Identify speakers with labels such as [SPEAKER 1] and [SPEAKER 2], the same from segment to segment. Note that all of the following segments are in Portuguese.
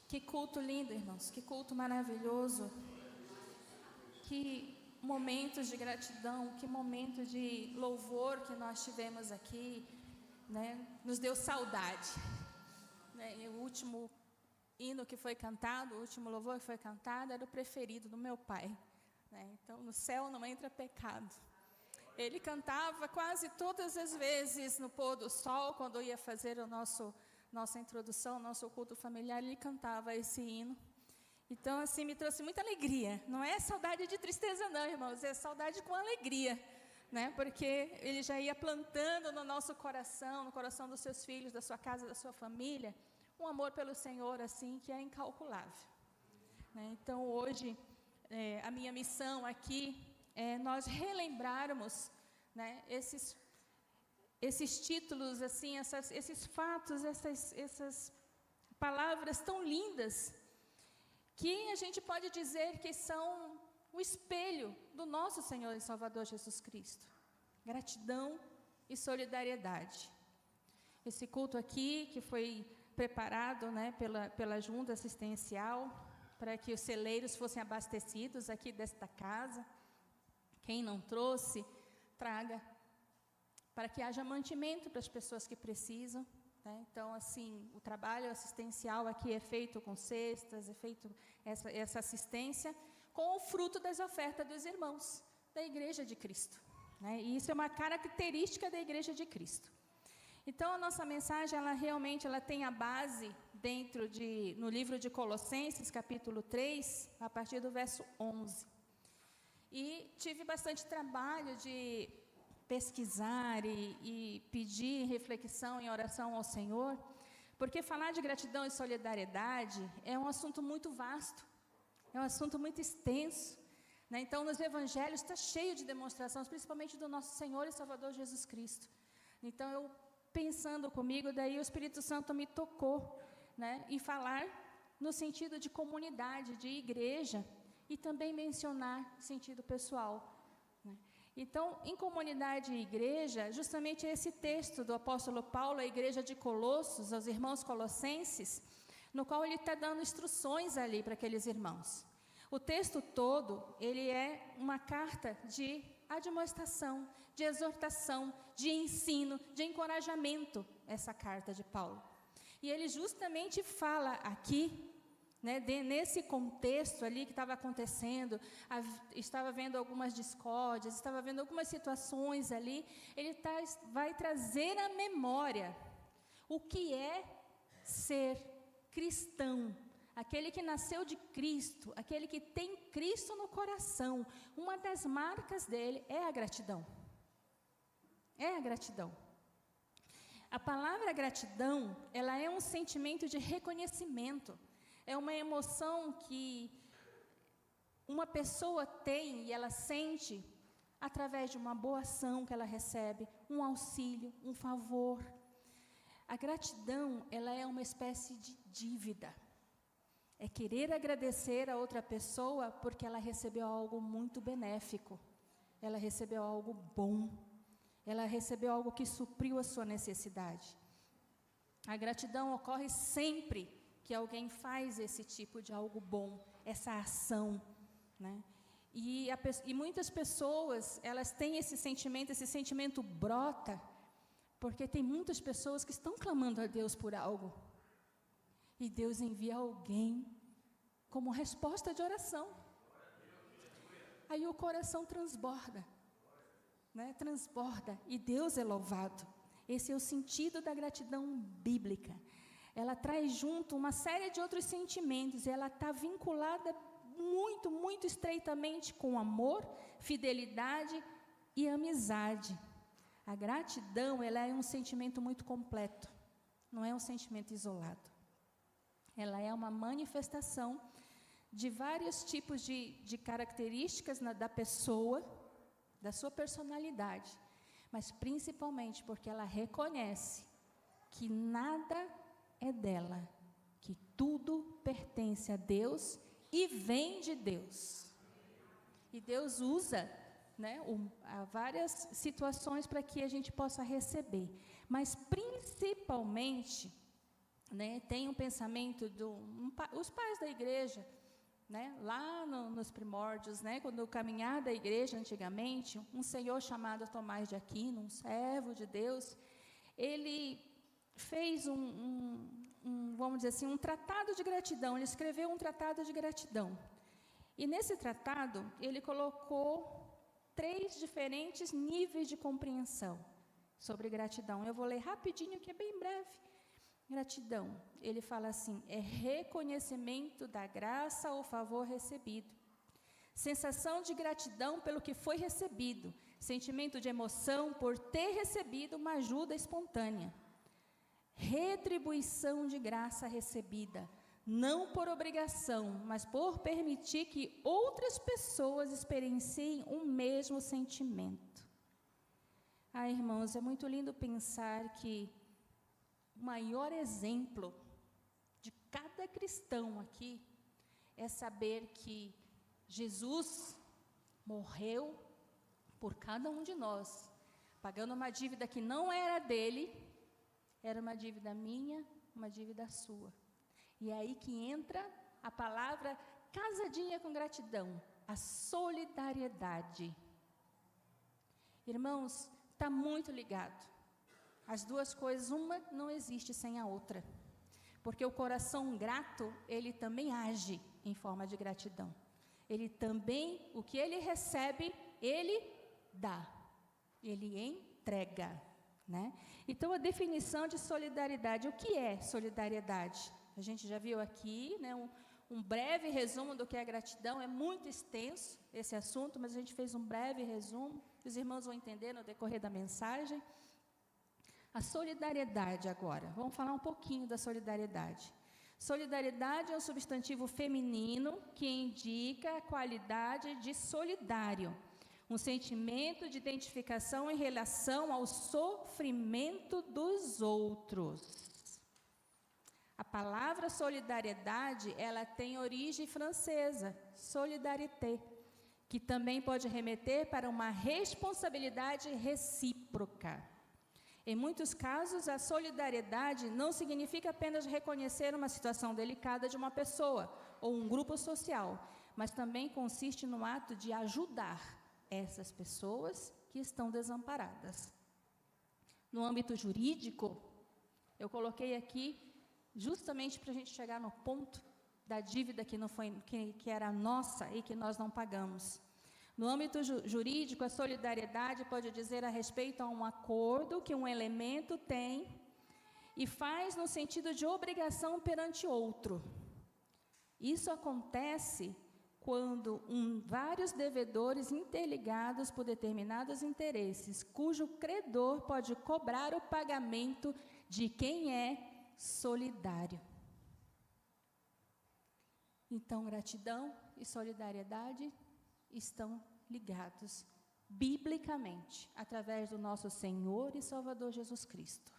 [SPEAKER 1] Que culto lindo, irmãos, que culto maravilhoso, que momentos de gratidão, que momento de louvor que nós tivemos aqui, né? Nos deu saudade, né? E o último hino que foi cantado, o último louvor que foi cantado era o preferido do meu pai, né? Então, no céu não entra pecado. Ele cantava quase todas as vezes no pôr do sol, quando eu ia fazer nossa introdução, nosso culto familiar, ele cantava esse hino. Então, assim, me trouxe muita alegria. Não é saudade de tristeza, não, irmãos, é saudade com alegria, né? Porque ele já ia plantando no nosso coração, no coração dos seus filhos, da sua casa, da sua família, um amor pelo Senhor, assim, que é incalculável, né? Então, hoje, a minha missão aqui é nós relembrarmos, né, esses títulos, assim, esses fatos, essas palavras tão lindas, que a gente pode dizer que são o espelho do nosso Senhor e Salvador Jesus Cristo. Gratidão e solidariedade. Esse culto aqui, que foi preparado, né, pela junta assistencial, para que os celeiros fossem abastecidos aqui desta casa. Quem não trouxe, traga, para que haja mantimento para as pessoas que precisam, né? Então, assim, o trabalho assistencial aqui é feito com cestas, é feito essa assistência com o fruto das ofertas dos irmãos da Igreja de Cristo, né? E isso é uma característica da Igreja de Cristo. Então, a nossa mensagem, ela realmente tem a base no livro de Colossenses, capítulo 3, a partir do verso 11. E tive bastante trabalho de pesquisar e pedir reflexão em oração ao Senhor, porque falar de gratidão e solidariedade é um assunto muito vasto, é um assunto muito extenso, né? Então, nos evangelhos está cheio de demonstrações, principalmente do nosso Senhor e Salvador Jesus Cristo. Então, eu pensando comigo, daí o Espírito Santo me tocou, né, em falar no sentido de comunidade, de igreja, e também mencionar sentido pessoal, né? Então, em comunidade e igreja, justamente esse texto do apóstolo Paulo à igreja de Colossos, aos irmãos colossenses, no qual ele está dando instruções ali para aqueles irmãos. O texto todo, ele é uma carta de admoestação, de exortação, de ensino, de encorajamento, essa carta de Paulo. E ele justamente fala aqui, né, nesse contexto ali que estava acontecendo, estava vendo algumas discórdias, estava vendo algumas situações ali, ele vai trazer à memória o que é ser cristão, aquele que nasceu de Cristo, aquele que tem Cristo no coração. Uma das marcas dele é a gratidão. É a gratidão. A palavra gratidão, ela é um sentimento de reconhecimento. É uma emoção que uma pessoa tem e ela sente através de uma boa ação que ela recebe, um auxílio, um favor. A gratidão, ela é uma espécie de dívida. É querer agradecer a outra pessoa porque ela recebeu algo muito benéfico. Ela recebeu algo bom. Ela recebeu algo que supriu a sua necessidade. A gratidão ocorre sempre que alguém faz esse tipo de algo bom, essa ação, né? E muitas pessoas, elas têm esse sentimento brota, porque tem muitas pessoas que estão clamando a Deus por algo. E Deus envia alguém como resposta de oração. Aí o coração transborda, né? Transborda, e Deus é louvado. Esse é o sentido da gratidão bíblica. Ela traz junto uma série de outros sentimentos, e ela está vinculada muito, muito estreitamente com amor, fidelidade e amizade. A gratidão, ela é um sentimento muito completo, não é um sentimento isolado. Ela é uma manifestação de vários tipos de características da pessoa, da sua personalidade, mas principalmente porque ela reconhece que nada é dela, que tudo pertence a Deus e vem de Deus. E Deus usa, né, várias situações para que a gente possa receber, mas principalmente né, tem um pensamento os pais da igreja, né, lá nos primórdios, né, quando eu caminhar da igreja antigamente, um senhor chamado Tomás de Aquino, um servo de Deus, ele fez vamos dizer assim, um tratado de gratidão. Ele escreveu um tratado de gratidão. E nesse tratado, ele colocou 3 diferentes níveis de compreensão sobre gratidão. Eu vou ler rapidinho, que é bem breve. Gratidão, ele fala assim, é reconhecimento da graça ou favor recebido. Sensação de gratidão pelo que foi recebido. Sentimento de emoção por ter recebido uma ajuda espontânea. Retribuição de graça recebida, não por obrigação, mas por permitir que outras pessoas experienciem o mesmo sentimento. Irmãos, é muito lindo pensar que o maior exemplo de cada cristão aqui é saber que Jesus morreu por cada um de nós, pagando uma dívida que não era dele, era uma dívida minha, uma dívida sua. E é aí que entra a palavra casadinha com gratidão, a solidariedade. Irmãos, está muito ligado. As duas coisas, uma não existe sem a outra. Porque o coração grato, ele também age em forma de gratidão. Ele também, o que ele recebe, ele dá. Ele entrega, né? Então, a definição de solidariedade. O que é solidariedade? A gente já viu aqui, né, um breve resumo do que é gratidão. É muito extenso esse assunto, mas a gente fez um breve resumo. Os irmãos vão entender no decorrer da mensagem. A solidariedade agora. Vamos falar um pouquinho da solidariedade. Solidariedade é um substantivo feminino que indica a qualidade de solidário. Um sentimento de identificação em relação ao sofrimento dos outros. A palavra solidariedade, ela tem origem francesa, solidarité, que também pode remeter para uma responsabilidade recíproca. Em muitos casos, a solidariedade não significa apenas reconhecer uma situação delicada de uma pessoa ou um grupo social, mas também consiste no ato de ajudar essas pessoas que estão desamparadas. No âmbito jurídico, eu coloquei aqui justamente para a gente chegar no ponto da dívida que era nossa e que nós não pagamos. No âmbito jurídico, a solidariedade pode dizer a respeito a um acordo que um elemento tem e faz no sentido de obrigação perante outro. Isso acontece quando vários devedores interligados por determinados interesses, cujo credor pode cobrar o pagamento de quem é solidário. Então, gratidão e solidariedade estão ligados biblicamente, através do nosso Senhor e Salvador Jesus Cristo.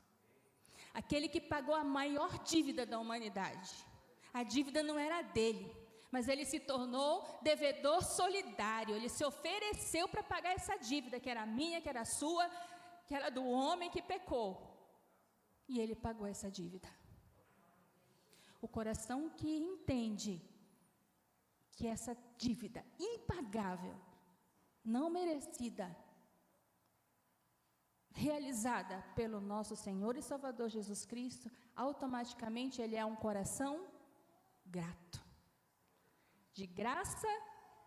[SPEAKER 1] Aquele que pagou a maior dívida da humanidade. A dívida não era dele, mas ele se tornou devedor solidário. Ele se ofereceu para pagar essa dívida, que era minha, que era sua, que era do homem que pecou. E ele pagou essa dívida. O coração que entende que essa dívida impagável, não merecida, realizada pelo nosso Senhor e Salvador Jesus Cristo, automaticamente ele é um coração grato. De graça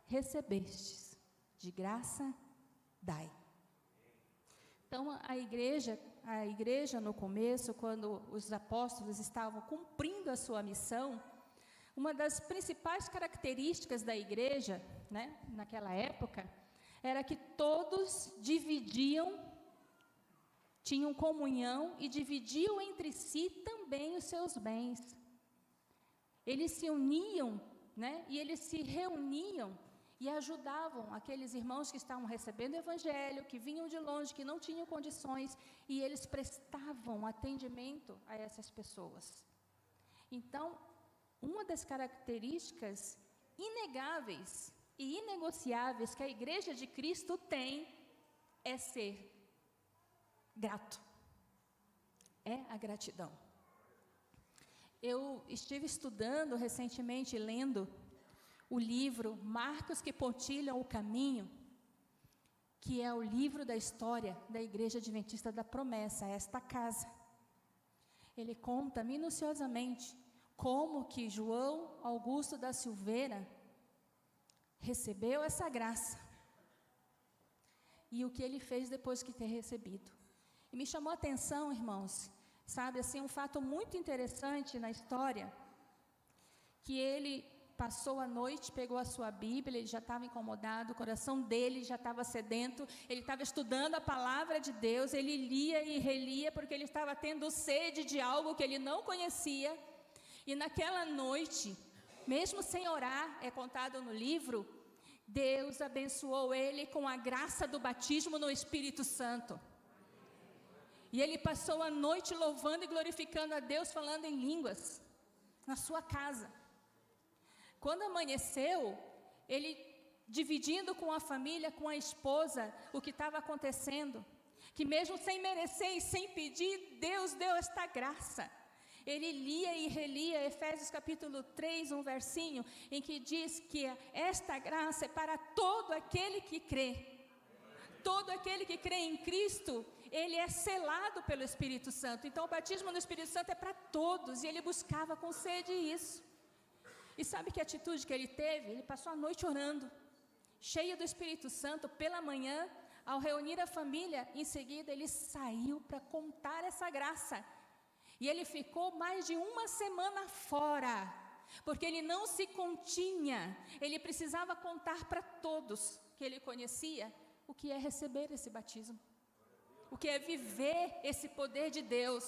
[SPEAKER 1] recebestes, de graça dai. Então, a igreja no começo, quando os apóstolos estavam cumprindo a sua missão, uma das principais características da igreja, né, naquela época, era que todos tinham comunhão e dividiam entre si também os seus bens. Eles se uniam, né, e eles se reuniam e ajudavam aqueles irmãos que estavam recebendo o evangelho, que vinham de longe, que não tinham condições, e eles prestavam atendimento a essas pessoas. Então, uma das características inegáveis e inegociáveis que a Igreja de Cristo tem é ser grato. É a gratidão. Eu estive estudando recentemente, lendo o livro Marcos que Pontilham o Caminho, que é o livro da história da Igreja Adventista da Promessa, esta casa. Ele conta minuciosamente como que João Augusto da Silveira recebeu essa graça e o que ele fez depois de ter recebido. E me chamou a atenção, irmãos, sabe, assim, um fato muito interessante na história, que ele passou a noite, pegou a sua Bíblia, ele já estava incomodado, o coração dele já estava sedento, ele estava estudando a palavra de Deus, ele lia e relia, porque ele estava tendo sede de algo que ele não conhecia, e naquela noite, mesmo sem orar, é contado no livro, Deus abençoou ele com a graça do batismo no Espírito Santo. E ele passou a noite louvando e glorificando a Deus, falando em línguas, na sua casa. Quando amanheceu, ele dividindo com a família, com a esposa, o que estava acontecendo, que mesmo sem merecer e sem pedir, Deus deu esta graça. Ele lia e relia Efésios capítulo 3, um versinho, em que diz que esta graça é para todo aquele que crê. Todo aquele que crê em Cristo, ele é selado pelo Espírito Santo. Então, o batismo no Espírito Santo é para todos, e ele buscava com sede isso. E sabe que atitude que ele teve? Ele passou a noite orando, cheio do Espírito Santo. Pela manhã, ao reunir a família, em seguida ele saiu para contar essa graça. E ele ficou mais de uma semana fora, porque ele não se continha. Ele precisava contar para todos que ele conhecia o que é receber esse batismo, o que é viver esse poder de Deus.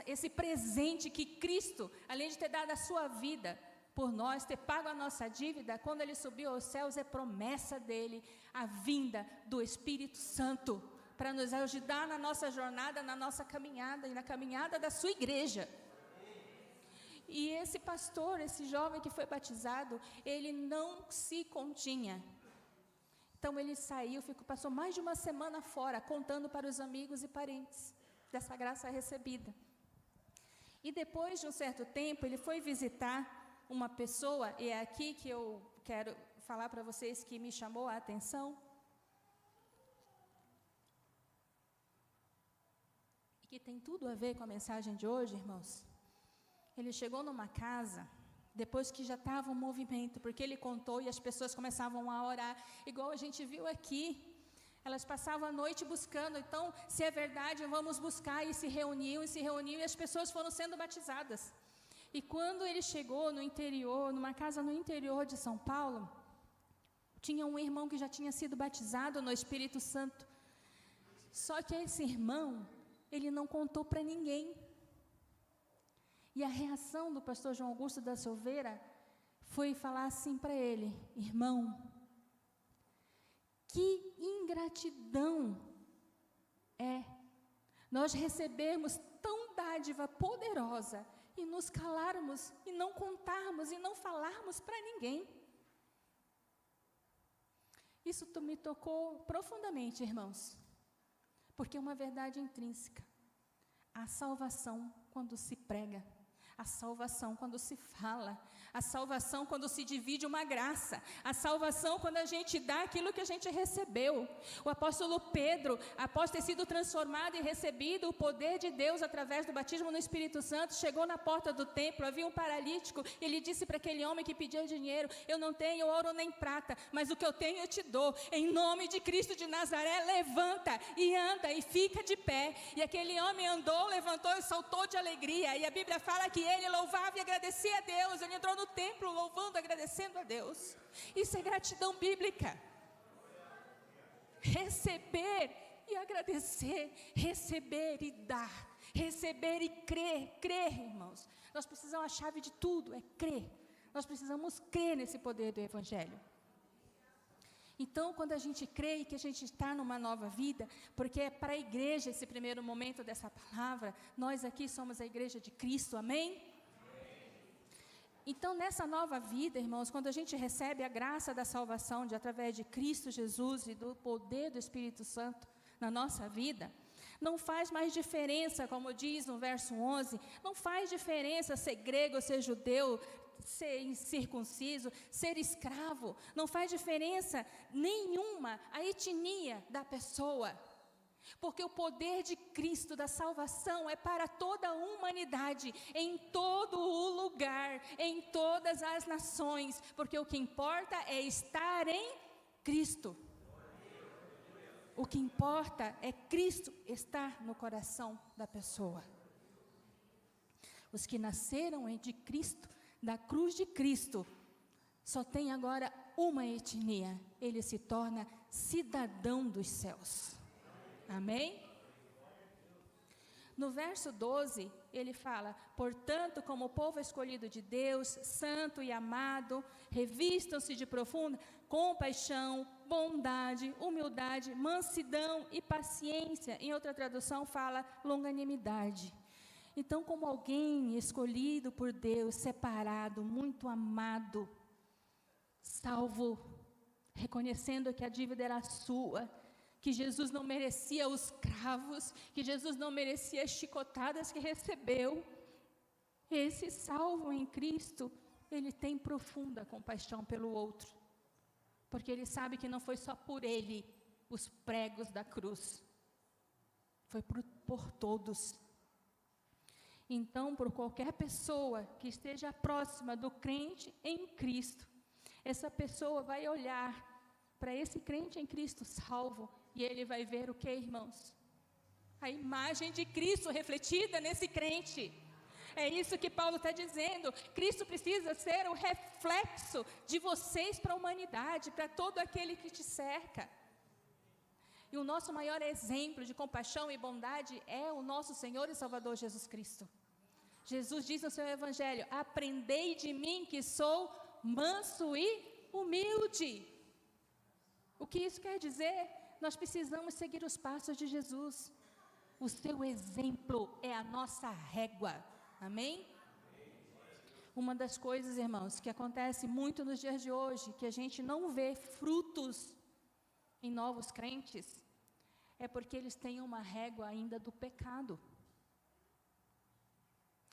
[SPEAKER 1] Esse presente que Cristo, além de ter dado a sua vida por nós, ter pago a nossa dívida, quando ele subiu aos céus, é promessa dele, a vinda do Espírito Santo, para nos ajudar na nossa jornada, na nossa caminhada e na caminhada da sua igreja. E esse pastor, esse jovem que foi batizado, ele não se continha. Então ele saiu, passou mais de uma semana fora, contando para os amigos e parentes dessa graça recebida. E depois de um certo tempo, ele foi visitar uma pessoa, e é aqui que eu quero falar para vocês que me chamou a atenção, e que tem tudo a ver com a mensagem de hoje, irmãos. Ele chegou numa casa, depois que já estava um movimento, porque ele contou e as pessoas começavam a orar, igual a gente viu aqui. Elas passavam a noite buscando, então, se é verdade, vamos buscar, e se reuniam, e as pessoas foram sendo batizadas. E quando ele chegou no interior, numa casa no interior de São Paulo, tinha um irmão que já tinha sido batizado no Espírito Santo. Só que esse irmão, ele não contou para ninguém. E a reação do pastor João Augusto da Silveira foi falar assim para ele: irmão, que ingratidão é nós recebermos tão dádiva poderosa e nos calarmos e não contarmos e não falarmos para ninguém. Isso me tocou profundamente, irmãos, porque é uma verdade intrínseca. A salvação quando se prega, a salvação quando se fala, a salvação quando se divide uma graça, a salvação quando a gente dá aquilo que a gente recebeu. O apóstolo Pedro, após ter sido transformado e recebido o poder de Deus através do batismo no Espírito Santo, chegou na porta do templo, havia um paralítico, e ele disse para aquele homem que pedia dinheiro: eu não tenho ouro nem prata, mas o que eu tenho eu te dou, em nome de Cristo de Nazaré, levanta e anda e fica de pé. E aquele homem andou, levantou e saltou de alegria, e a Bíblia fala que ele louvava e agradecia a Deus. Ele entrou no templo louvando, agradecendo a Deus. Isso é gratidão bíblica. Receber e agradecer, receber e dar, receber e crer, irmãos. Nós precisamos, a chave de tudo é crer. Nós precisamos crer nesse poder do Evangelho. Então, quando a gente crê e que a gente está numa nova vida, porque é para a igreja esse primeiro momento dessa palavra, nós aqui somos a igreja de Cristo, amém? Então, nessa nova vida, irmãos, quando a gente recebe a graça da salvação através de Cristo Jesus e do poder do Espírito Santo na nossa vida, Não faz mais diferença, como diz no verso 11, não faz diferença ser grego ou ser judeu, ser incircunciso, ser escravo. Não faz diferença nenhuma a etnia da pessoa. Porque o poder de Cristo, da salvação, é para toda a humanidade, em todo o lugar, em todas as nações. Porque o que importa é estar em Cristo. O que importa é Cristo estar no coração da pessoa. Os que nasceram de Cristo, da cruz de Cristo, só tem agora uma etnia. Ele se torna cidadão dos céus. Amém? No verso 12, ele fala: portanto, como povo escolhido de Deus, santo e amado, revistam-se de profunda compaixão, bondade, humildade, mansidão e paciência. Em outra tradução fala longanimidade. Então, como alguém escolhido por Deus, separado, muito amado, salvo, reconhecendo que a dívida era sua, que Jesus não merecia os cravos, que Jesus não merecia as chicotadas que recebeu, esse salvo em Cristo, ele tem profunda compaixão pelo outro, porque ele sabe que não foi só por ele os pregos da cruz, foi por todos. Então, por qualquer pessoa que esteja próxima do crente em Cristo, essa pessoa vai olhar para esse crente em Cristo salvo, e ele vai ver o que, irmãos? A imagem de Cristo refletida nesse crente. É isso que Paulo está dizendo. Cristo precisa ser o reflexo de vocês para a humanidade, para todo aquele que te cerca. E o nosso maior exemplo de compaixão e bondade é o nosso Senhor e Salvador Jesus Cristo. Jesus diz no seu Evangelho: aprendei de mim que sou manso e humilde. O que isso quer dizer? Nós precisamos seguir os passos de Jesus. O seu exemplo é a nossa régua. Amém? Uma das coisas, irmãos, que acontece muito nos dias de hoje, que a gente não vê frutos em novos crentes, é porque eles têm uma régua ainda do pecado.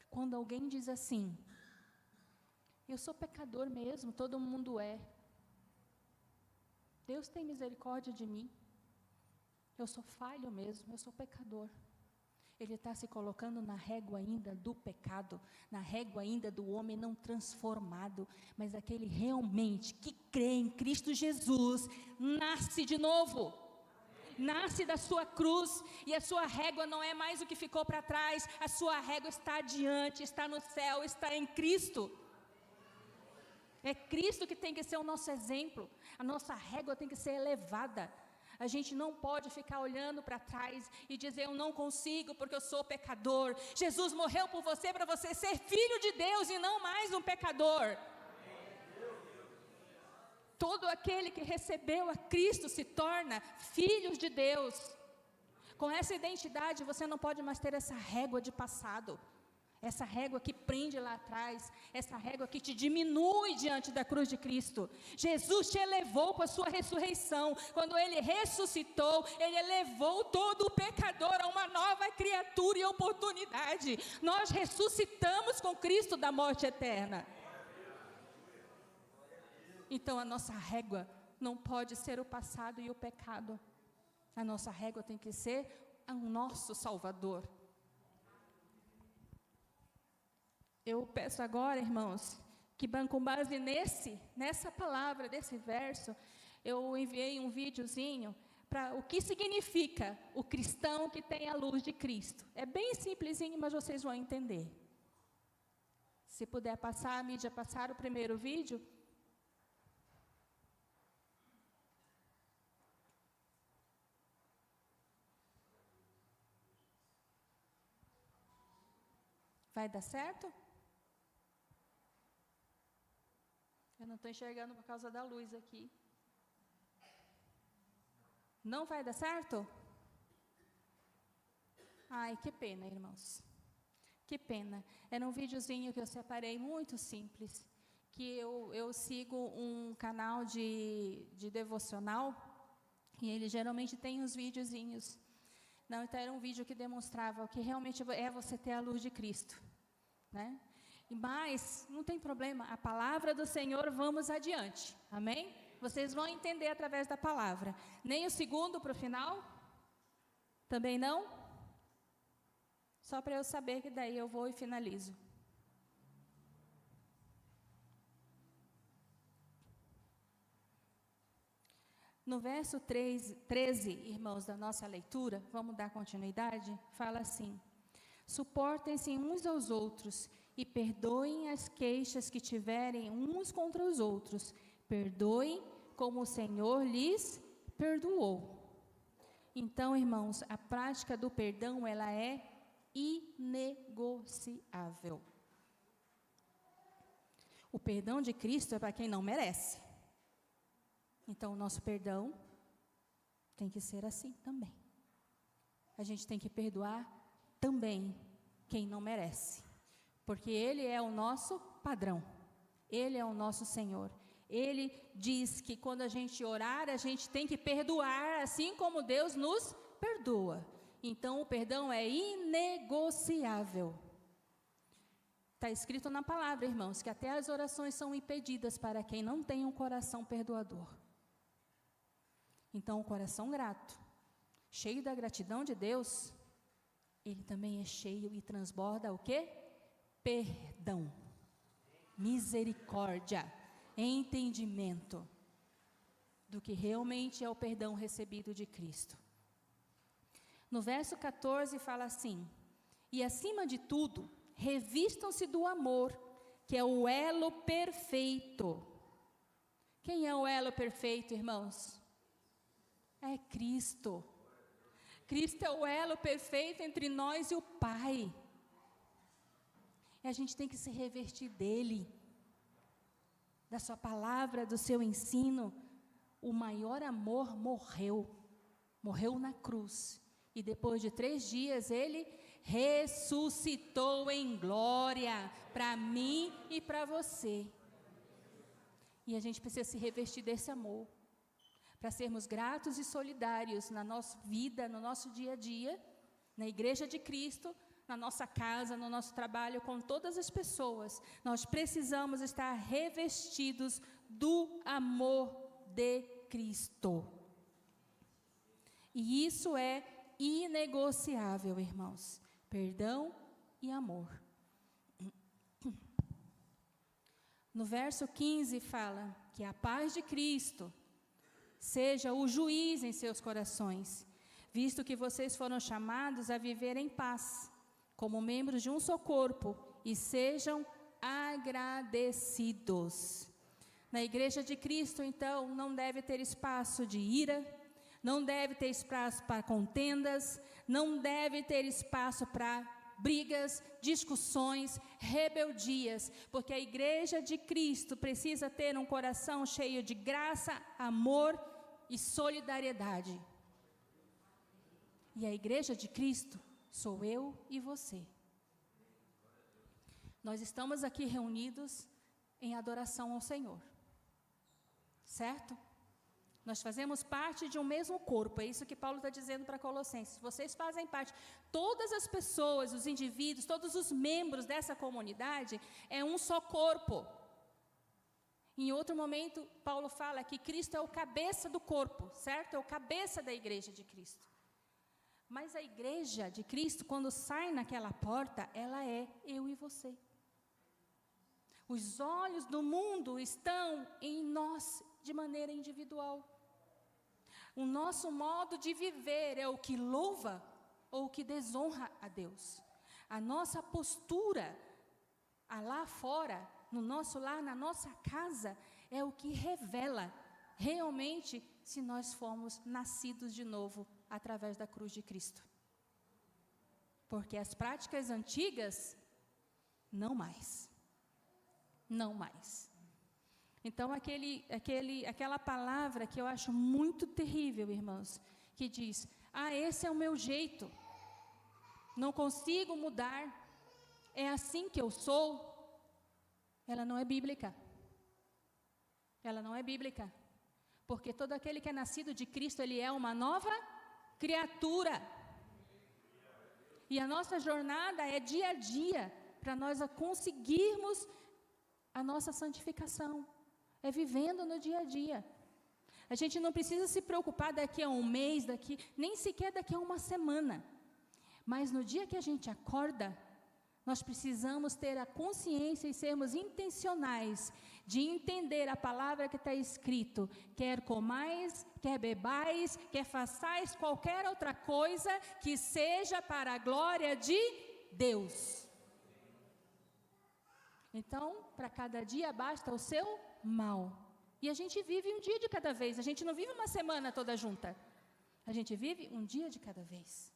[SPEAKER 1] Quando alguém diz assim: eu sou pecador mesmo, todo mundo é. Deus tem misericórdia de mim. Eu sou falho mesmo, eu sou pecador. Ele está se colocando na régua ainda do pecado, na régua ainda do homem não transformado, mas aquele realmente que crê em Cristo Jesus, nasce de novo, nasce da sua cruz, e a sua régua não é mais o que ficou para trás, a sua régua está adiante, está no céu, está em Cristo. É Cristo que tem que ser o nosso exemplo, a nossa régua tem que ser elevada. A gente não pode ficar olhando para trás e dizer: eu não consigo porque eu sou pecador. Jesus morreu por você para você ser filho de Deus e não mais um pecador. Todo aquele que recebeu a Cristo se torna filhos de Deus. Com essa identidade você não pode mais ter essa régua de passado. Essa régua que prende lá atrás, essa régua que te diminui diante da cruz de Cristo. Jesus te elevou com a sua ressurreição. Quando Ele ressuscitou, Ele elevou todo o pecador a uma nova criatura e oportunidade. Nós ressuscitamos com Cristo da morte eterna. Então a nossa régua não pode ser o passado e o pecado. A nossa régua tem que ser o nosso Salvador. Eu peço agora, irmãos, que com base nessa palavra, desse verso, eu enviei um videozinho para o que significa o cristão que tem a luz de Cristo. É bem simplesinho, mas vocês vão entender. Se puder passar, a mídia passar o primeiro vídeo. Vai dar certo? Eu não estou enxergando por causa da luz aqui. Não vai dar certo? Ai, que pena, irmãos. Que pena. Era um videozinho que eu separei muito simples. Que eu sigo um canal de devocional. E ele geralmente tem uns videozinhos Não, então era um vídeo que demonstrava o que realmente é você ter a luz de Cristo, né? Mas, não tem problema, a palavra do Senhor, vamos adiante, amém? Vocês vão entender através da palavra. Nem o segundo para o final? Também não? Só para eu saber que daí eu vou e finalizo. No verso 13, irmãos, da nossa leitura, vamos dar continuidade, fala assim: suportem-se uns aos outros e perdoem as queixas que tiverem uns contra os outros. Perdoem como o Senhor lhes perdoou. Então, irmãos, a prática do perdão, ela é inegociável. O perdão de Cristo é para quem não merece. Então, o nosso perdão tem que ser assim também. A gente tem que perdoar também quem não merece. Porque Ele é o nosso padrão. Ele é o nosso Senhor. Ele diz que quando a gente orar, a gente tem que perdoar assim como Deus nos perdoa. Então, o perdão é inegociável. Está escrito na palavra, irmãos, que até as orações são impedidas para quem não tem um coração perdoador. Então, o coração grato, cheio da gratidão de Deus, ele também é cheio e transborda o quê? Perdão, misericórdia, entendimento do que realmente é o perdão recebido de Cristo. No verso 14 fala assim: e acima de tudo, revistam-se do amor, que é o elo perfeito. Quem é o elo perfeito, irmãos? É Cristo. Cristo é o elo perfeito entre nós e o Pai. E a gente tem que se revestir dele, da sua palavra, do seu ensino. O maior amor morreu na cruz. E depois de 3 dias, ele ressuscitou em glória para mim e para você. E a gente precisa se revestir desse amor, para sermos gratos e solidários na nossa vida, no nosso dia a dia, na igreja de Cristo, na nossa casa, no nosso trabalho, com todas as pessoas. Nós precisamos estar revestidos do amor de Cristo. E isso é inegociável, irmãos. Perdão e amor. No verso 15 fala que a paz de Cristo seja o juiz em seus corações, visto que vocês foram chamados a viver em paz, como membros de um só corpo, e sejam agradecidos. Na igreja de Cristo, então, não deve ter espaço de ira, não deve ter espaço para contendas, não deve ter espaço para brigas, discussões, rebeldias, porque a igreja de Cristo precisa ter um coração cheio de graça, amor e solidariedade. E a igreja de Cristo sou eu e você. Nós estamos aqui reunidos em adoração ao Senhor, certo? Nós fazemos parte de um mesmo corpo, é isso que Paulo está dizendo para Colossenses. Vocês fazem parte, todas as pessoas, os indivíduos, todos os membros dessa comunidade, é um só corpo. Em outro momento, Paulo fala que Cristo é o cabeça do corpo, certo? É o cabeça da igreja de Cristo. Mas a igreja de Cristo, quando sai naquela porta, ela é eu e você. Os olhos do mundo estão em nós de maneira individual. O nosso modo de viver é o que louva ou o que desonra a Deus. A nossa postura lá fora, no nosso lar, na nossa casa, é o que revela realmente se nós fomos nascidos de novo através da cruz de Cristo. Porque as práticas antigas, não mais. Não mais. Então, aquela palavra que eu acho muito terrível, irmãos, que diz, esse é o meu jeito, não consigo mudar, é assim que eu sou, ela não é bíblica. Ela não é bíblica. Porque todo aquele que é nascido de Cristo, ele é uma nova criatura. E a nossa jornada é dia a dia, para nós conseguirmos a nossa santificação. É vivendo no dia a dia. A gente não precisa se preocupar daqui a um mês, nem sequer daqui a uma semana. Mas no dia que a gente acorda, nós precisamos ter a consciência e sermos intencionais de entender a palavra que está escrito. Quer comais, quer bebais, quer façais qualquer outra coisa que seja para a glória de Deus. Então, para cada dia basta o seu mal. E a gente vive um dia de cada vez. A gente não vive uma semana toda junta. A gente vive um dia de cada vez.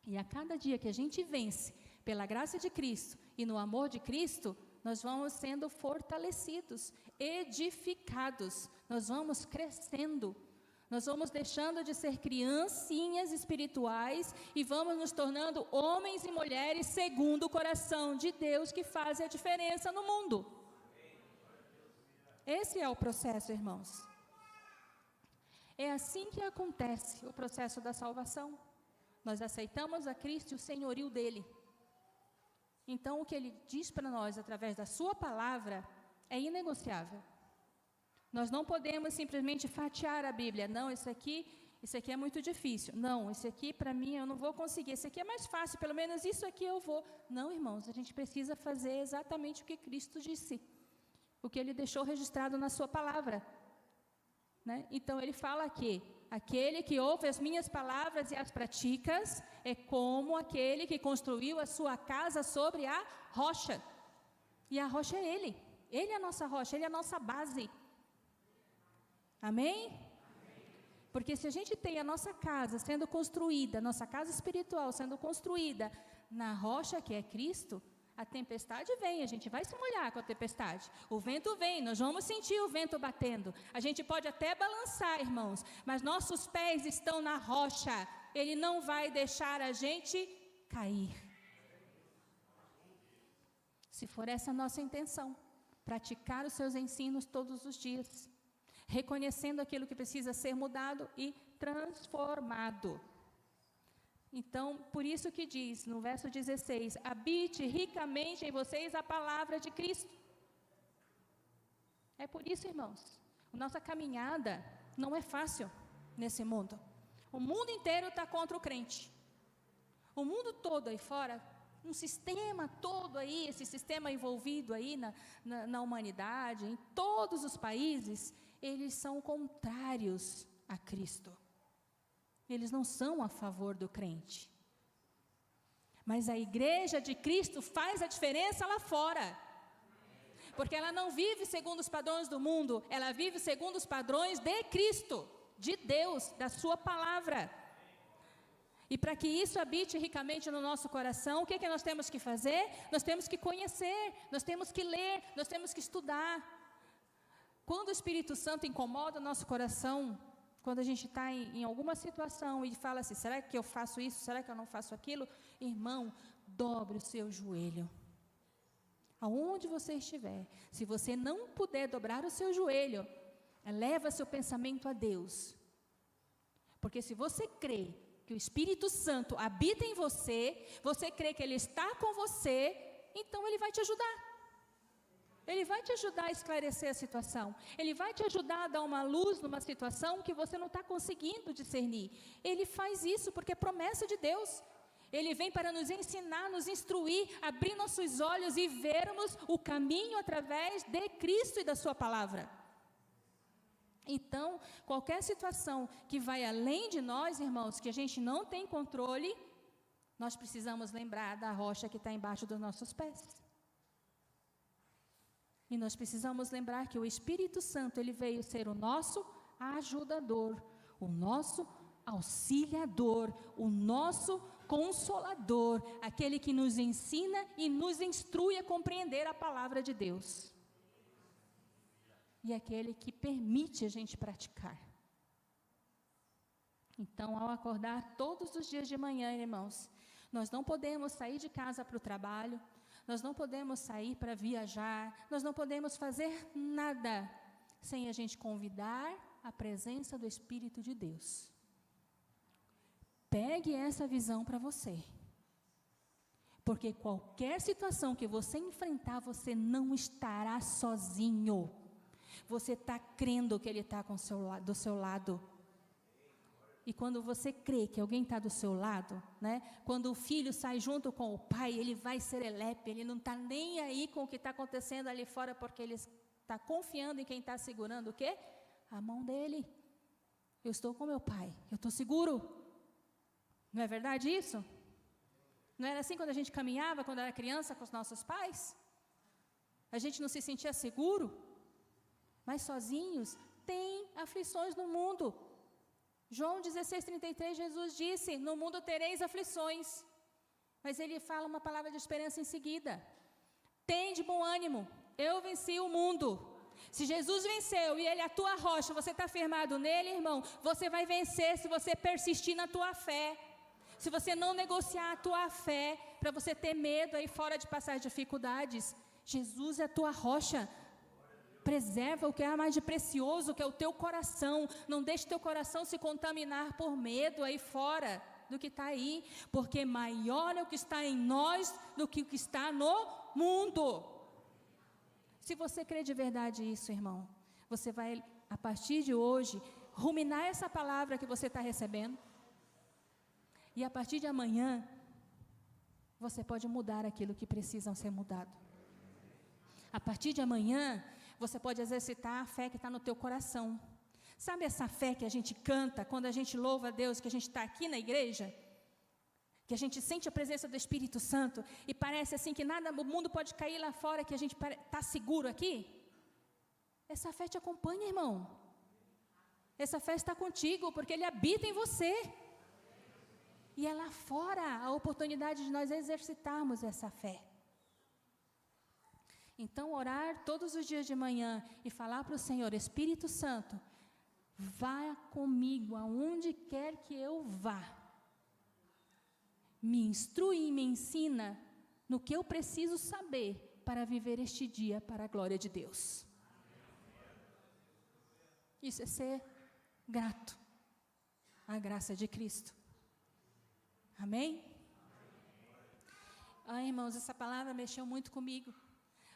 [SPEAKER 1] E a cada dia que a gente vence pela graça de Cristo e no amor de Cristo, nós vamos sendo fortalecidos, edificados, nós vamos crescendo, nós vamos deixando de ser criancinhas espirituais e vamos nos tornando homens e mulheres segundo o coração de Deus, que fazem a diferença no mundo. Esse é o processo, irmãos. É assim que acontece o processo da salvação. Nós aceitamos a Cristo e o senhorio dele. Então, o que ele diz para nós através da sua palavra é inegociável. Nós não podemos simplesmente fatiar a Bíblia. Não, isso aqui é muito difícil. Não, isso aqui para mim eu não vou conseguir. Isso aqui é mais fácil, pelo menos isso aqui eu vou. Não, irmãos, a gente precisa fazer exatamente o que Cristo disse. O que ele deixou registrado na sua palavra. Né? Então, ele fala que aquele que ouve as minhas palavras e as pratica é como aquele que construiu a sua casa sobre a rocha. E a rocha é ele. Ele é a nossa rocha, ele é a nossa base. Amém? Porque se a gente tem a nossa casa sendo construída, nossa casa espiritual sendo construída na rocha que é Cristo, a tempestade vem, a gente vai se molhar com a tempestade. O vento vem, nós vamos sentir o vento batendo. A gente pode até balançar, irmãos, mas nossos pés estão na rocha. Ele não vai deixar a gente cair. Se for essa a nossa intenção, praticar os seus ensinos todos os dias, reconhecendo aquilo que precisa ser mudado e transformado. Então, por isso que diz, no verso 16, habite ricamente em vocês a palavra de Cristo. É por isso, irmãos, a nossa caminhada não é fácil nesse mundo. O mundo inteiro está contra o crente. O mundo todo aí fora, um sistema todo aí, esse sistema envolvido aí na humanidade, em todos os países, eles são contrários a Cristo. Eles não são a favor do crente. Mas a igreja de Cristo faz a diferença lá fora. Porque ela não vive segundo os padrões do mundo, ela vive segundo os padrões de Cristo, de Deus, da sua palavra. E para que isso habite ricamente no nosso coração, o que é que nós temos que fazer? Nós temos que conhecer, nós temos que ler, nós temos que estudar. Quando o Espírito Santo incomoda o nosso coração, quando a gente está em alguma situação e fala assim, será que eu faço isso, será que eu não faço aquilo? Irmão, dobre o seu joelho. Aonde você estiver, se você não puder dobrar o seu joelho, eleva seu pensamento a Deus. Porque se você crê que o Espírito Santo habita em você, você crê que Ele está com você, então Ele vai te ajudar. Ele vai te ajudar a esclarecer a situação. Ele vai te ajudar a dar uma luz numa situação que você não está conseguindo discernir. Ele faz isso porque é promessa de Deus. Ele vem para nos ensinar, nos instruir, abrir nossos olhos e vermos o caminho através de Cristo e da sua palavra. Então, qualquer situação que vai além de nós, irmãos, que a gente não tem controle, nós precisamos lembrar da rocha que está embaixo dos nossos pés. E nós precisamos lembrar que o Espírito Santo, ele veio ser o nosso ajudador, o nosso auxiliador, o nosso consolador, aquele que nos ensina e nos instrui a compreender a palavra de Deus. E aquele que permite a gente praticar. Então, ao acordar todos os dias de manhã, irmãos, nós não podemos sair de casa para o trabalho, nós não podemos sair para viajar, nós não podemos fazer nada sem a gente convidar a presença do Espírito de Deus. Pegue essa visão para você. Porque qualquer situação que você enfrentar, você não estará sozinho. Você está crendo que Ele está do seu lado. E quando você crê que alguém está do seu lado, né? Quando o filho sai junto com o pai, ele vai serelepe, ele não está nem aí com o que está acontecendo ali fora, porque ele está confiando em quem está segurando o quê? A mão dele. Eu estou com meu pai, eu estou seguro. Não é verdade isso? Não era assim quando a gente caminhava, quando era criança, com os nossos pais? A gente não se sentia seguro? Mas sozinhos, tem aflições no mundo. João 16:33, Jesus disse, no mundo tereis aflições. Mas Ele fala uma palavra de esperança em seguida. Tende bom ânimo, eu venci o mundo. Se Jesus venceu e Ele é a tua rocha, você está firmado nele, irmão, você vai vencer se você persistir na tua fé. Se você não negociar a tua fé, para você ter medo aí fora de passar dificuldades. Jesus é a tua rocha. Preserva o que é mais de precioso, que é o teu coração. Não deixe teu coração se contaminar por medo aí fora do que está aí. Porque maior é o que está em nós do que o que está no mundo. Se você crê de verdade isso, irmão, você vai, a partir de hoje, ruminar essa palavra que você está recebendo. E a partir de amanhã, você pode mudar aquilo que precisa ser mudado. A partir de amanhã, você pode exercitar a fé que está no teu coração. Sabe essa fé que a gente canta quando a gente louva a Deus, que a gente está aqui na igreja? Que a gente sente a presença do Espírito Santo e parece assim que nada, o mundo pode cair lá fora, que a gente está seguro aqui? Essa fé te acompanha, irmão. Essa fé está contigo, porque Ele habita em você. E é lá fora a oportunidade de nós exercitarmos essa fé. Então, orar todos os dias de manhã e falar para o Senhor, Espírito Santo, vá comigo aonde quer que eu vá. Me instrui e me ensina no que eu preciso saber para viver este dia para a glória de Deus. Isso é ser grato à graça de Cristo. Amém? Irmãos, essa palavra mexeu muito comigo.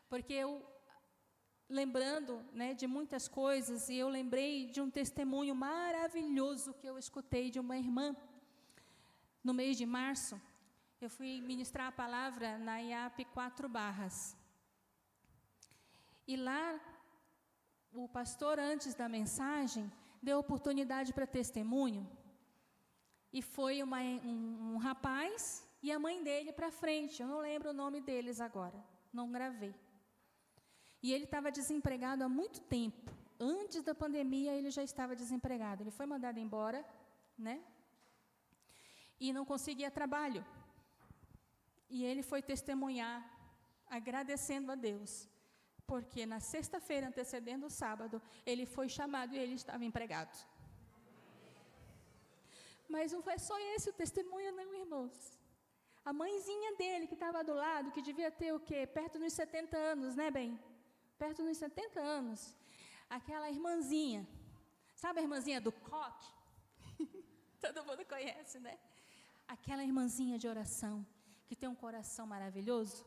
[SPEAKER 1] Porque eu, lembrando, né, de muitas coisas, e eu lembrei de um testemunho maravilhoso que eu escutei de uma irmã. No mês de março, eu fui ministrar a palavra na IAP 4 Barras. E lá, o pastor, antes da mensagem, deu oportunidade para testemunho. E foi um rapaz e a mãe dele para frente. Eu não lembro o nome deles agora, não gravei. E ele estava desempregado há muito tempo. Antes da pandemia, ele já estava desempregado. Ele foi mandado embora, né? E não conseguia trabalho. E ele foi testemunhar, agradecendo a Deus. Porque na sexta-feira, antecedendo o sábado, ele foi chamado e ele estava empregado. Mas não foi só esse o testemunho, não, irmãos. A mãezinha dele, que estava do lado, que devia ter o quê? Perto dos 70 anos, né, bem? Perto dos 70 anos. Aquela irmãzinha. Sabe a irmãzinha do coque? Todo mundo conhece, né? Aquela irmãzinha de oração, que tem um coração maravilhoso.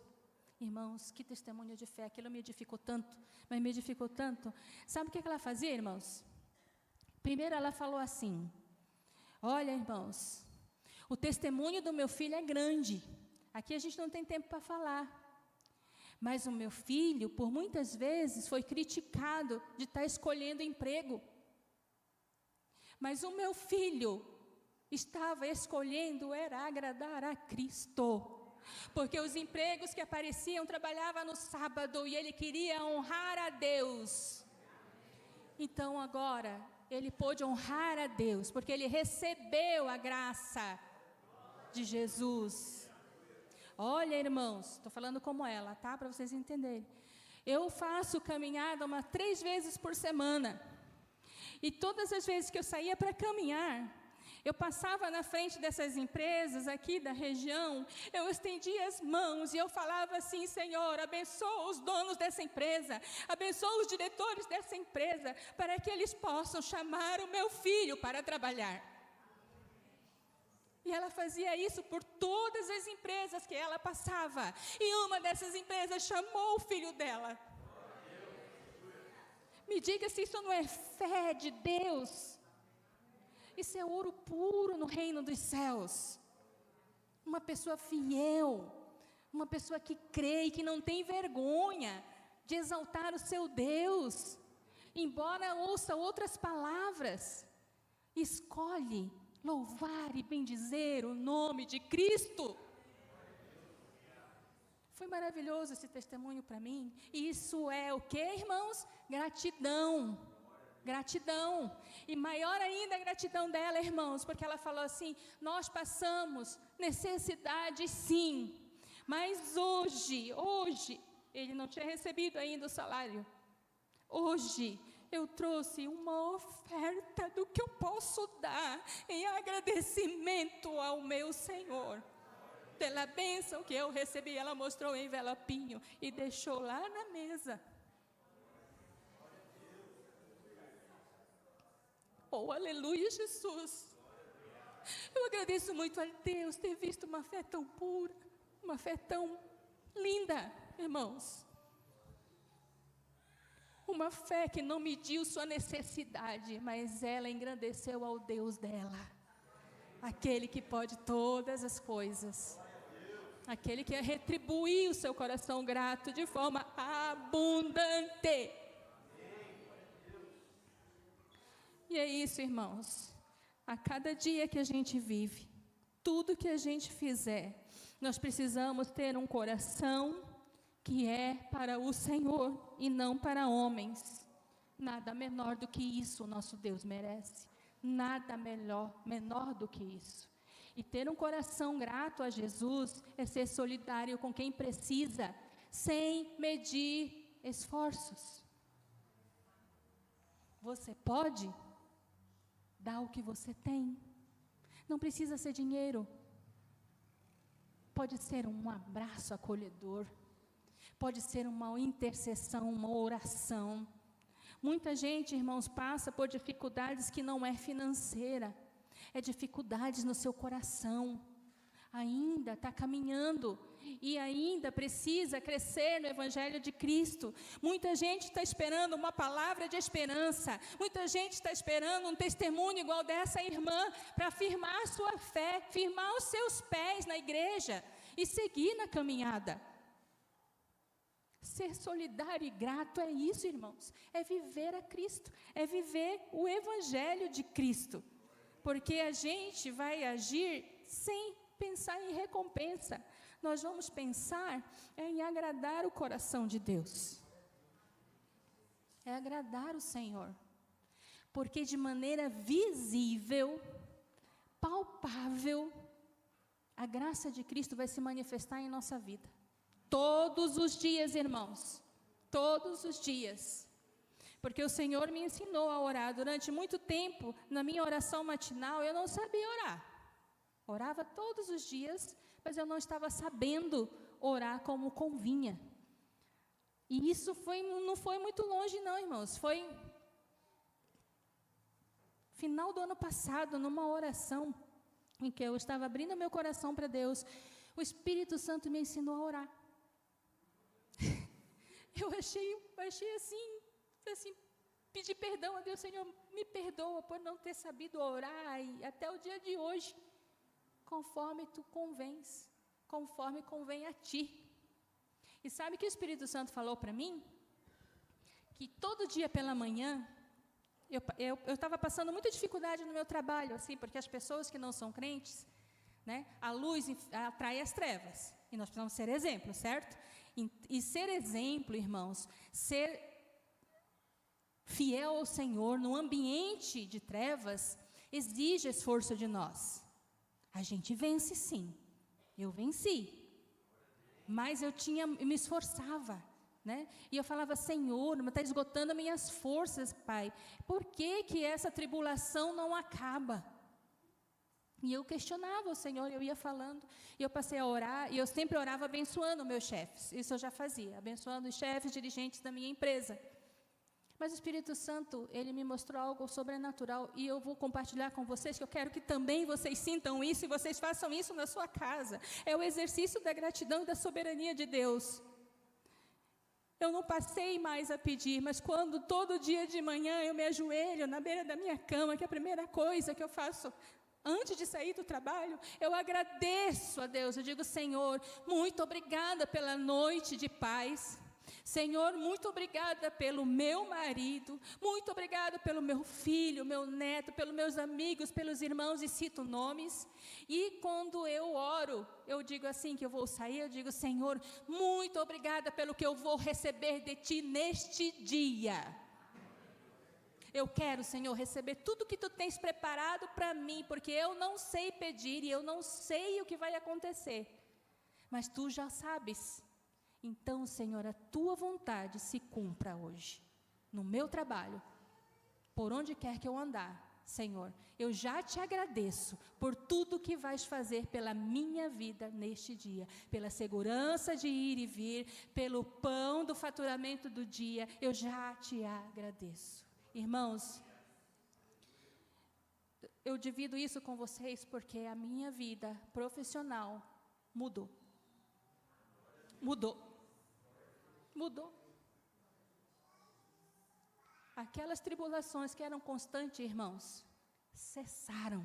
[SPEAKER 1] Irmãos, que testemunho de fé. Aquilo me edificou tanto, mas me edificou tanto. Sabe o que ela fazia, irmãos? Primeiro ela falou assim: olha, irmãos, o testemunho do meu filho é grande. Aqui a gente não tem tempo para falar. Mas o meu filho, por muitas vezes, foi criticado de estar escolhendo emprego. Mas o meu filho estava escolhendo era agradar a Cristo. Porque os empregos que apareciam, trabalhava no sábado e ele queria honrar a Deus. Então agora, ele pôde honrar a Deus, porque ele recebeu a graça de Jesus. Olha, irmãos, estou falando como ela, tá? Para vocês entenderem. Eu faço caminhada 3 vezes por semana. E todas as vezes que eu saía para caminhar, eu passava na frente dessas empresas aqui da região, eu estendia as mãos e eu falava assim: Senhor, abençoa os donos dessa empresa, abençoa os diretores dessa empresa, para que eles possam chamar o meu filho para trabalhar. E ela fazia isso por todas as empresas que ela passava. E uma dessas empresas chamou o filho dela. Me diga se isso não é fé de Deus. Isso é ouro puro no reino dos céus. Uma pessoa fiel, uma pessoa que crê e que não tem vergonha de exaltar o seu Deus, embora ouça outras palavras, escolhe louvar e bendizer o nome de Cristo. Foi maravilhoso esse testemunho para mim. E isso é o que, irmãos? Gratidão. Gratidão. E maior ainda a gratidão dela, irmãos, porque ela falou assim: nós passamos necessidade sim, mas hoje, ele não tinha recebido ainda o salário. Hoje, eu trouxe uma oferta do que eu posso dar em agradecimento ao meu Senhor. Pela bênção que eu recebi, ela mostrou o envelopinho e deixou lá na mesa. Oh, aleluia, Jesus. Eu agradeço muito a Deus ter visto uma fé tão pura, uma fé tão linda, irmãos. Uma fé que não mediu sua necessidade, mas ela engrandeceu ao Deus dela. Aquele que pode todas as coisas. Aquele que retribuiu o seu coração grato de forma abundante. E é isso, irmãos. A cada dia que a gente vive, tudo que a gente fizer, nós precisamos ter um coração que é para o Senhor e não para homens. Nada menor do que isso o nosso Deus merece. Nada menor do que isso. E ter um coração grato a Jesus é ser solidário com quem precisa, sem medir esforços. Você pode dar o que você tem. Não precisa ser dinheiro. Pode ser um abraço acolhedor. Pode ser uma intercessão, uma oração. Muita gente, irmãos, passa por dificuldades que não é financeira. É dificuldades no seu coração. Ainda está caminhando e ainda precisa crescer no Evangelho de Cristo. Muita gente está esperando uma palavra de esperança. Muita gente está esperando um testemunho igual dessa irmã para firmar a sua fé, firmar os seus pés na igreja e seguir na caminhada. Ser solidário e grato é isso, irmãos. É viver a Cristo, é viver o Evangelho de Cristo. Porque a gente vai agir sem pensar em recompensa. Nós vamos pensar em agradar o coração de Deus. É agradar o Senhor. Porque de maneira visível, palpável, a graça de Cristo vai se manifestar em nossa vida. Todos os dias, irmãos. Todos os dias. Porque o Senhor me ensinou a orar. Durante muito tempo, na minha oração matinal, eu não sabia orar. Orava todos os dias, mas eu não estava sabendo orar como convinha. E isso não foi muito longe não, irmãos. Foi final do ano passado, numa oração, em que eu estava abrindo meu coração para Deus, o Espírito Santo me ensinou a orar. Eu achei assim, pedir perdão a Deus: Senhor, me perdoa por não ter sabido orar, e até o dia de hoje, conforme tu convens, conforme convém a ti. E sabe que o Espírito Santo falou para mim? Que todo dia pela manhã, eu estava passando muita dificuldade no meu trabalho, assim, porque as pessoas que não são crentes, né, a luz atrai as trevas, e nós precisamos ser exemplo, certo? E ser exemplo, irmãos, ser fiel ao Senhor no ambiente de trevas, exige esforço de nós. A gente vence sim, eu venci, mas eu me esforçava, né? E eu falava: Senhor, mas está esgotando as minhas forças, Pai, por que essa tribulação não acaba? E eu questionava o Senhor, eu ia falando, e eu passei a orar, e eu sempre orava abençoando meus chefes, isso eu já fazia, abençoando os chefes, dirigentes da minha empresa. Mas o Espírito Santo, ele me mostrou algo sobrenatural e eu vou compartilhar com vocês, que eu quero que também vocês sintam isso e vocês façam isso na sua casa. É o exercício da gratidão e da soberania de Deus. Eu não passei mais a pedir, mas quando todo dia de manhã eu me ajoelho na beira da minha cama, que é a primeira coisa que eu faço antes de sair do trabalho, eu agradeço a Deus. Eu digo: Senhor, muito obrigada pela noite de paz. Senhor, muito obrigada pelo meu marido, muito obrigada pelo meu filho, meu neto, pelos meus amigos, pelos irmãos, e cito nomes. E quando eu oro, eu digo assim, que eu vou sair, eu digo: Senhor, muito obrigada pelo que eu vou receber de Ti neste dia. Eu quero, Senhor, receber tudo que Tu tens preparado para mim, porque eu não sei pedir e eu não sei o que vai acontecer, mas Tu já sabes. Então, Senhor, a Tua vontade se cumpra hoje, no meu trabalho, por onde quer que eu andar. Senhor, eu já Te agradeço por tudo que vais fazer pela minha vida neste dia, pela segurança de ir e vir, pelo pão do faturamento do dia, eu já Te agradeço. Irmãos, eu divido isso com vocês porque a minha vida profissional mudou. Aquelas tribulações que eram constantes, irmãos, cessaram.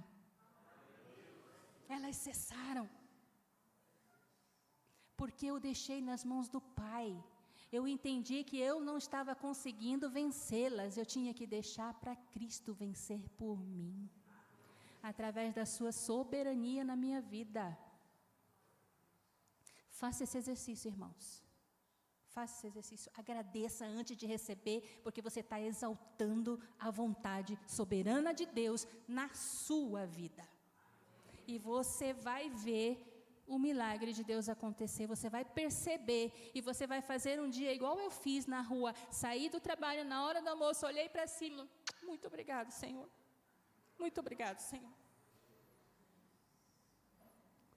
[SPEAKER 1] Elas cessaram. Porque eu deixei nas mãos do Pai. Eu entendi que eu não estava conseguindo vencê-las. Eu tinha que deixar para Cristo vencer por mim, através da sua soberania na minha vida. Faça esse exercício, irmãos. Faça esse exercício, agradeça antes de receber, porque você está exaltando a vontade soberana de Deus na sua vida. E você vai ver o milagre de Deus acontecer, você vai perceber, e você vai fazer um dia igual eu fiz na rua, saí do trabalho na hora do almoço, olhei para cima, muito obrigado, Senhor. Muito obrigado, Senhor.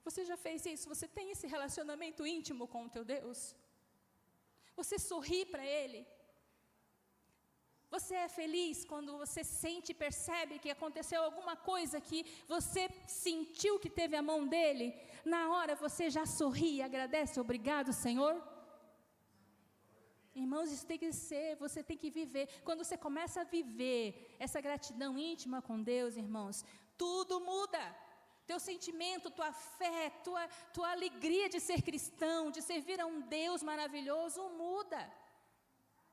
[SPEAKER 1] Você já fez isso? Você tem esse relacionamento íntimo com o teu Deus? Você sorri para Ele? Você é feliz quando você sente e percebe que aconteceu alguma coisa que você sentiu que teve a mão dEle? Na hora você já sorri e agradece, obrigado, Senhor? Irmãos, isso tem que ser, você tem que viver. Quando você começa a viver essa gratidão íntima com Deus, irmãos, tudo muda. Teu sentimento, tua fé, tua alegria de ser cristão, de servir a um Deus maravilhoso, muda.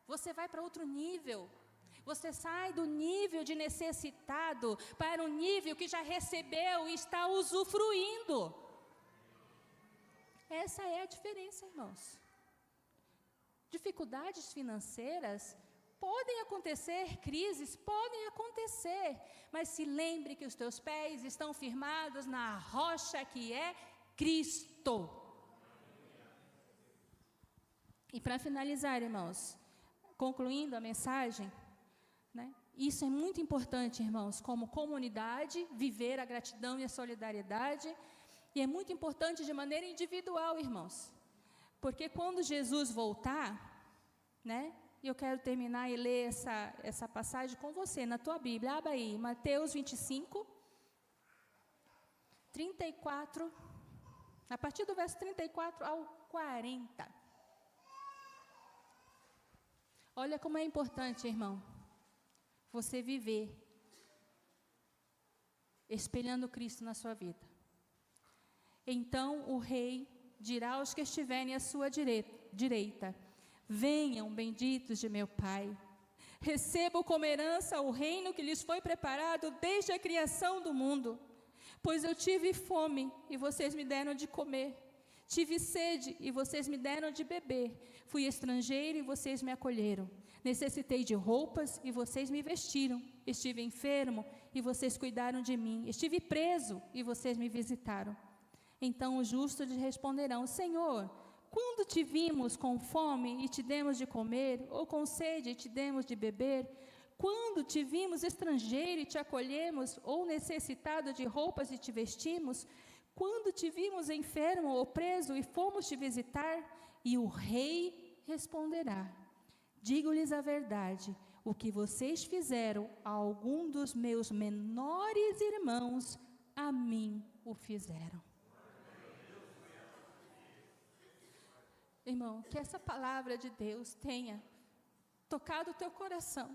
[SPEAKER 1] Você vai para outro nível. Você sai do nível de necessitado para um nível que já recebeu e está usufruindo. Essa é a diferença, irmãos. Dificuldades financeiras podem acontecer, crises podem acontecer, mas se lembre que os teus pés estão firmados na rocha que é Cristo. E para finalizar, irmãos, concluindo a mensagem, né, isso é muito importante, irmãos, como comunidade, viver a gratidão e a solidariedade, e é muito importante de maneira individual, irmãos, porque quando Jesus voltar, né, e eu quero terminar e ler essa passagem com você, na tua Bíblia. Abra aí, Mateus 25, 34, a partir do verso 34 ao 40. Olha como é importante, irmão, você viver espelhando Cristo na sua vida. Então o rei dirá aos que estiverem à sua direita: venham, benditos de meu Pai, recebam como herança o reino que lhes foi preparado desde a criação do mundo. Pois eu tive fome, e vocês me deram de comer. Tive sede, e vocês me deram de beber. Fui estrangeiro, e vocês me acolheram. Necessitei de roupas, e vocês me vestiram. Estive enfermo, e vocês cuidaram de mim. Estive preso, e vocês me visitaram. Então os justos lhe responderão: Senhor, quando te vimos com fome e te demos de comer, ou com sede e te demos de beber? Quando te vimos estrangeiro e te acolhemos, ou necessitado de roupas e te vestimos? Quando te vimos enfermo ou preso e fomos te visitar? E o rei responderá: digo-lhes a verdade, o que vocês fizeram a algum dos meus menores irmãos, a mim o fizeram. Irmão, que essa palavra de Deus tenha tocado o teu coração.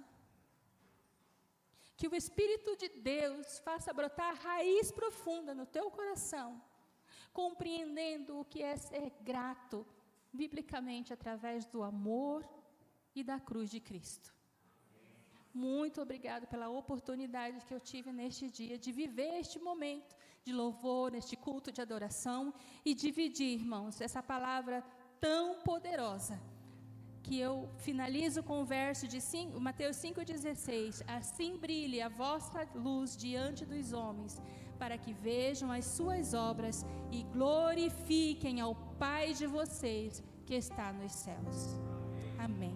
[SPEAKER 1] Que o Espírito de Deus faça brotar raiz profunda no teu coração, compreendendo o que é ser grato, biblicamente, através do amor e da cruz de Cristo. Muito obrigado pela oportunidade que eu tive neste dia de viver este momento de louvor, este culto de adoração e dividir, irmãos, essa palavra tão poderosa, que eu finalizo com o verso de Mateus 5,16, assim brilhe a vossa luz diante dos homens, para que vejam as suas obras e glorifiquem ao Pai de vocês, que está nos céus. Amém.